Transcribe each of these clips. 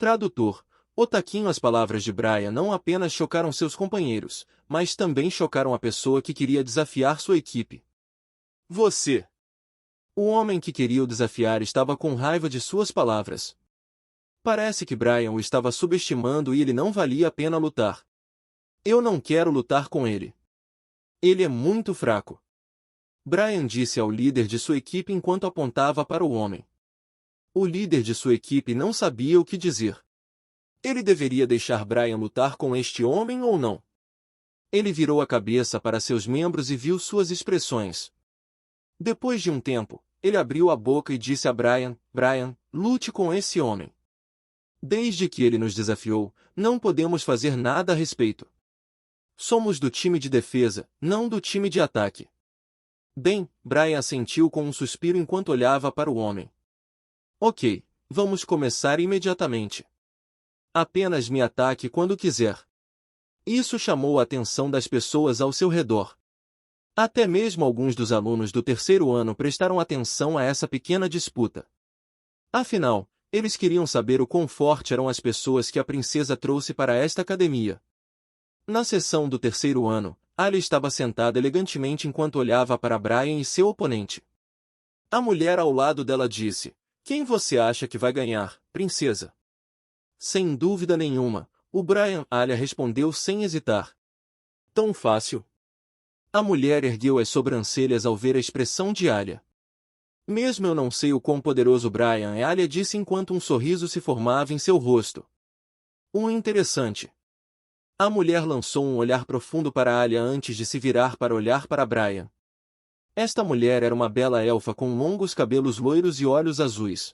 Tradutor. O taquinho. As palavras de Brian não apenas chocaram seus companheiros, mas também chocaram a pessoa que queria desafiar sua equipe. Você! O homem que queria o desafiar estava com raiva de suas palavras. Parece que Brian o estava subestimando e ele não valia a pena lutar. Eu não quero lutar com ele. Ele é muito fraco. Brian disse ao líder de sua equipe enquanto apontava para o homem. O líder de sua equipe não sabia o que dizer. Ele deveria deixar Brian lutar com este homem ou não? Ele virou a cabeça para seus membros e viu suas expressões. Depois de um tempo, ele abriu a boca e disse a Brian: Brian, lute com esse homem. Desde que ele nos desafiou, não podemos fazer nada a respeito. Somos do time de defesa, não do time de ataque. Bem, Brian assentiu com um suspiro enquanto olhava para o homem. Ok, vamos começar imediatamente. Apenas me ataque quando quiser. Isso chamou a atenção das pessoas ao seu redor. Até mesmo alguns dos alunos do terceiro ano prestaram atenção a essa pequena disputa. Afinal, eles queriam saber o quão forte eram as pessoas que a princesa trouxe para esta academia. Na sessão do terceiro ano, Alia estava sentada elegantemente enquanto olhava para Brian e seu oponente. A mulher ao lado dela disse: Quem você acha que vai ganhar, princesa? Sem dúvida nenhuma, o Brian. Alia respondeu sem hesitar. Tão fácil. A mulher ergueu as sobrancelhas ao ver a expressão de Alia. Mesmo eu não sei o quão poderoso Brian é, Alia disse enquanto um sorriso se formava em seu rosto. Interessante. A mulher lançou um olhar profundo para Alia antes de se virar para olhar para Brian. Esta mulher era uma bela elfa com longos cabelos loiros e olhos azuis.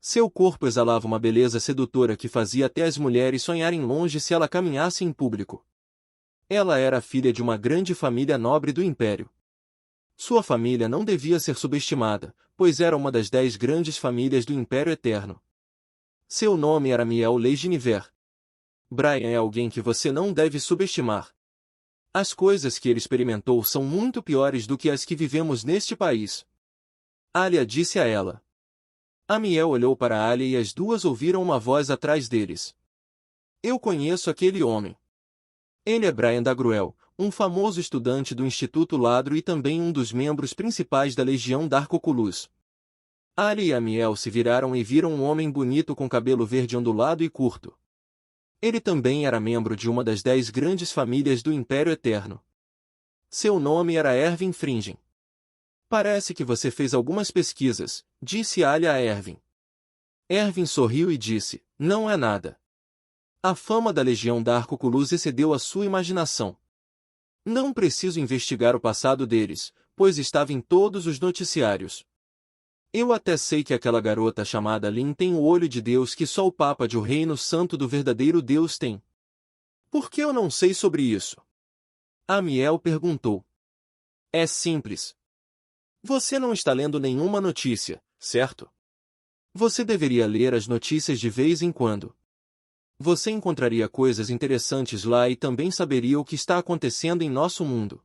Seu corpo exalava uma beleza sedutora que fazia até as mulheres sonharem longe se ela caminhasse em público. Ela era filha de uma grande família nobre do Império. Sua família não devia ser subestimada, pois era uma das 10 grandes famílias do Império Eterno. Seu nome era Miel Leginiver. Brian é alguém que você não deve subestimar. As coisas que ele experimentou são muito piores do que as que vivemos neste país. Alia disse a ela. A Miel olhou para Alia e as duas ouviram uma voz atrás deles. Eu conheço aquele homem. Ele é Brian da Gruel, um famoso estudante do Instituto Ladro e também um dos membros principais da Legião Darkokulus. Alia e a Miel se viraram e viram um homem bonito com cabelo verde ondulado e curto. Ele também era membro de uma das 10 grandes famílias do Império Eterno. Seu nome era Erwin Fringen. Parece que você fez algumas pesquisas, disse Alia a Erwin. Erwin sorriu e disse, não é nada. A fama da Legião Darkokulus excedeu a sua imaginação. Não preciso investigar o passado deles, pois estava em todos os noticiários. Eu até sei que aquela garota chamada Lin tem o olho de Deus que só o Papa de o Reino Santo do verdadeiro Deus tem. Por que eu não sei sobre isso? A Miel perguntou. É simples. Você não está lendo nenhuma notícia, certo? Você deveria ler as notícias de vez em quando. Você encontraria coisas interessantes lá e também saberia o que está acontecendo em nosso mundo.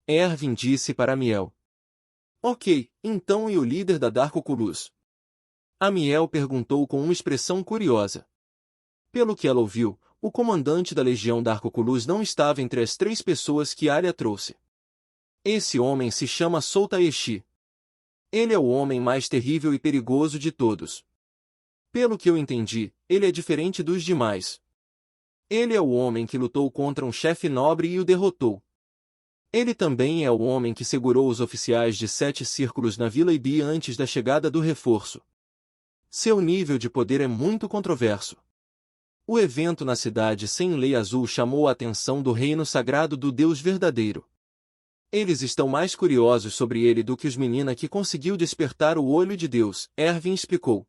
Erwin disse para Miel. Ok, então e o líder da Darkokulus? A Miel perguntou com uma expressão curiosa. Pelo que ela ouviu, o comandante da Legião Darkokulus não estava entre as 3 pessoas que Alia trouxe. Esse homem se chama Soltaeshi. Ele é o homem mais terrível e perigoso de todos. Pelo que eu entendi, ele é diferente dos demais. Ele é o homem que lutou contra um chefe nobre e o derrotou. Ele também é o homem que segurou os oficiais de 7 círculos na Vila Ibi antes da chegada do reforço. Seu nível de poder é muito controverso. O evento na cidade sem lei azul chamou a atenção do reino sagrado do Deus verdadeiro. Eles estão mais curiosos sobre ele do que os meninas que conseguiu despertar o olho de Deus, Erwin explicou.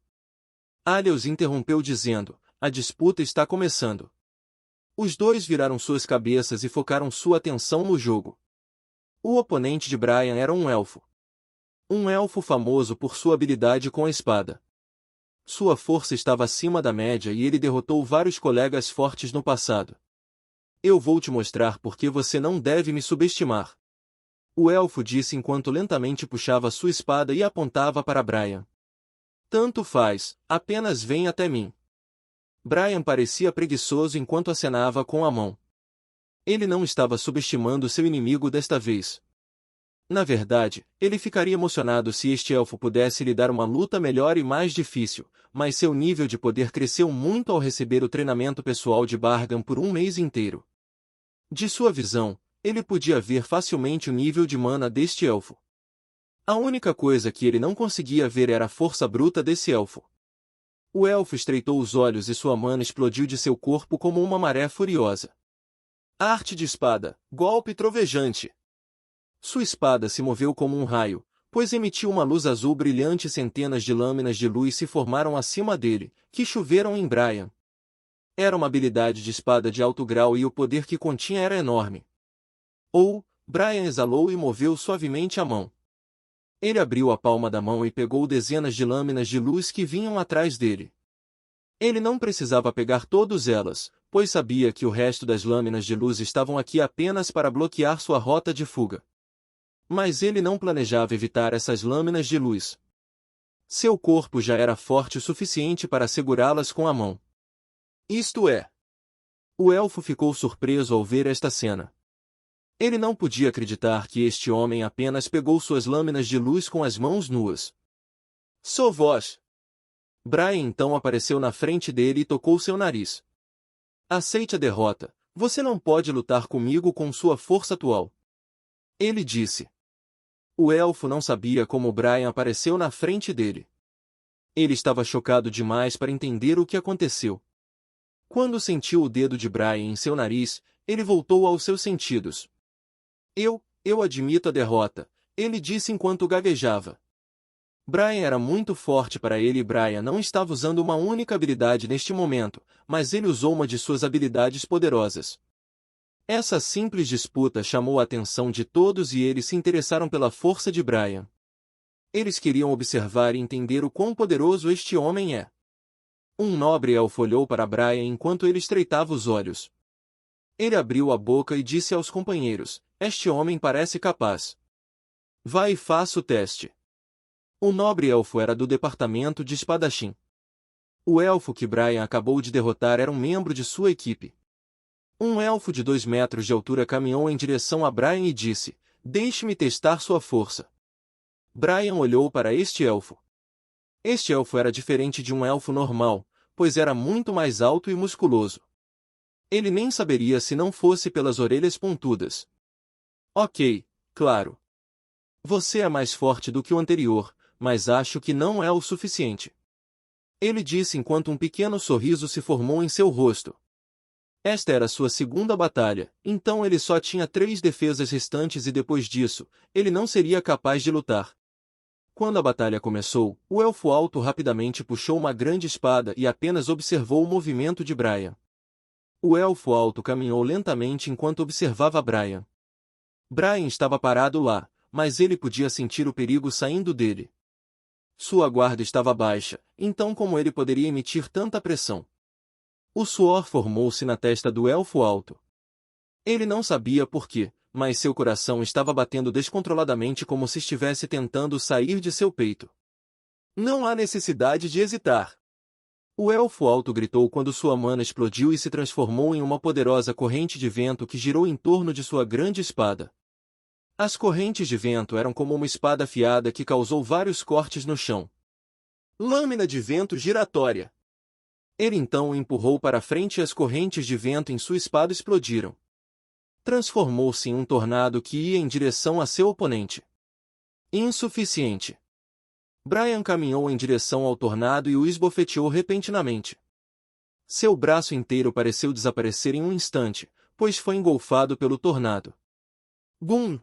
Alia os interrompeu dizendo, a disputa está começando. Os dois viraram suas cabeças e focaram sua atenção no jogo. O oponente de Brian era um elfo. Um elfo famoso por sua habilidade com a espada. Sua força estava acima da média e ele derrotou vários colegas fortes no passado. Eu vou te mostrar por que você não deve me subestimar. O elfo disse enquanto lentamente puxava sua espada e apontava para Brian. Tanto faz, apenas vem até mim. Brian parecia preguiçoso enquanto acenava com a mão. Ele não estava subestimando seu inimigo desta vez. Na verdade, ele ficaria emocionado se este elfo pudesse lhe dar uma luta melhor e mais difícil, mas seu nível de poder cresceu muito ao receber o treinamento pessoal de Bargan por um mês inteiro. De sua visão, ele podia ver facilmente o nível de mana deste elfo. A única coisa que ele não conseguia ver era a força bruta desse elfo. O elfo estreitou os olhos e sua mana explodiu de seu corpo como uma maré furiosa. Arte de espada, golpe trovejante. Sua espada se moveu como um raio, pois emitiu uma luz azul brilhante e centenas de lâminas de luz se formaram acima dele, que choveram em Brian. Era uma habilidade de espada de alto grau e o poder que continha era enorme. Brian exalou e moveu suavemente a mão. Ele abriu a palma da mão e pegou dezenas de lâminas de luz que vinham atrás dele. Ele não precisava pegar todas elas, pois sabia que o resto das lâminas de luz estavam aqui apenas para bloquear sua rota de fuga. Mas ele não planejava evitar essas lâminas de luz. Seu corpo já era forte o suficiente para segurá-las com a mão. Isto é. O elfo ficou surpreso ao ver esta cena. Ele não podia acreditar que este homem apenas pegou suas lâminas de luz com as mãos nuas. Sou vós. Brian então apareceu na frente dele e tocou seu nariz. Aceite a derrota, você não pode lutar comigo com sua força atual. Ele disse. O elfo não sabia como Brian apareceu na frente dele. Ele estava chocado demais para entender o que aconteceu. Quando sentiu o dedo de Brian em seu nariz, ele voltou aos seus sentidos. Eu admito a derrota, ele disse enquanto gaguejava. Brian era muito forte para ele e Brian não estava usando uma única habilidade neste momento, mas ele usou uma de suas habilidades poderosas. Essa simples disputa chamou a atenção de todos e eles se interessaram pela força de Brian. Eles queriam observar e entender o quão poderoso este homem é. Um nobre elfo olhou para Brian enquanto ele estreitava os olhos. Ele abriu a boca e disse aos companheiros, este homem parece capaz. Vai e faça o teste. O nobre elfo era do departamento de espadachim. O elfo que Brian acabou de derrotar era um membro de sua equipe. Um elfo de 2 metros de altura caminhou em direção a Brian e disse, deixe-me testar sua força. Brian olhou para este elfo. Este elfo era diferente de um elfo normal, pois era muito mais alto e musculoso. Ele nem saberia se não fosse pelas orelhas pontudas. Ok, claro. Você é mais forte do que o anterior, mas acho que não é o suficiente. Ele disse enquanto um pequeno sorriso se formou em seu rosto. Esta era sua segunda batalha, então ele só tinha 3 defesas restantes e depois disso, ele não seria capaz de lutar. Quando a batalha começou, o elfo alto rapidamente puxou uma grande espada e apenas observou o movimento de Brian. O elfo alto caminhou lentamente enquanto observava Brian. Brian estava parado lá, mas ele podia sentir o perigo saindo dele. Sua guarda estava baixa, então como ele poderia emitir tanta pressão? O suor formou-se na testa do elfo alto. Ele não sabia por quê, mas seu coração estava batendo descontroladamente como se estivesse tentando sair de seu peito. Não há necessidade de hesitar. O elfo alto gritou quando sua mana explodiu e se transformou em uma poderosa corrente de vento que girou em torno de sua grande espada. As correntes de vento eram como uma espada afiada que causou vários cortes no chão. Lâmina de vento giratória. Ele então o empurrou para frente e as correntes de vento em sua espada explodiram. Transformou-se em um tornado que ia em direção a seu oponente. Insuficiente. Brian caminhou em direção ao tornado e o esbofeteou repentinamente. Seu braço inteiro pareceu desaparecer em um instante, pois foi engolfado pelo tornado. Bum!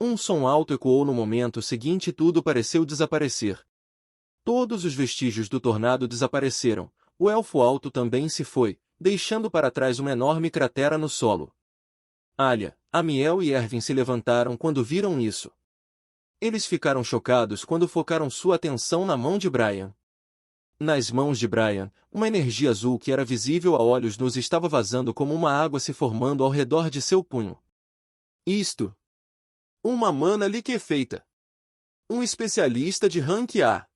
Um som alto ecoou no momento seguinte e tudo pareceu desaparecer. Todos os vestígios do tornado desapareceram, o elfo alto também se foi, deixando para trás uma enorme cratera no solo. Alia, Amiel e Erwin se levantaram quando viram isso. Eles ficaram chocados quando focaram sua atenção na mão de Brian. Nas mãos de Brian, uma energia azul que era visível a olhos nus estava vazando como uma água se formando ao redor de seu punho. Isto. Uma mana liquefeita. Um especialista de rank A.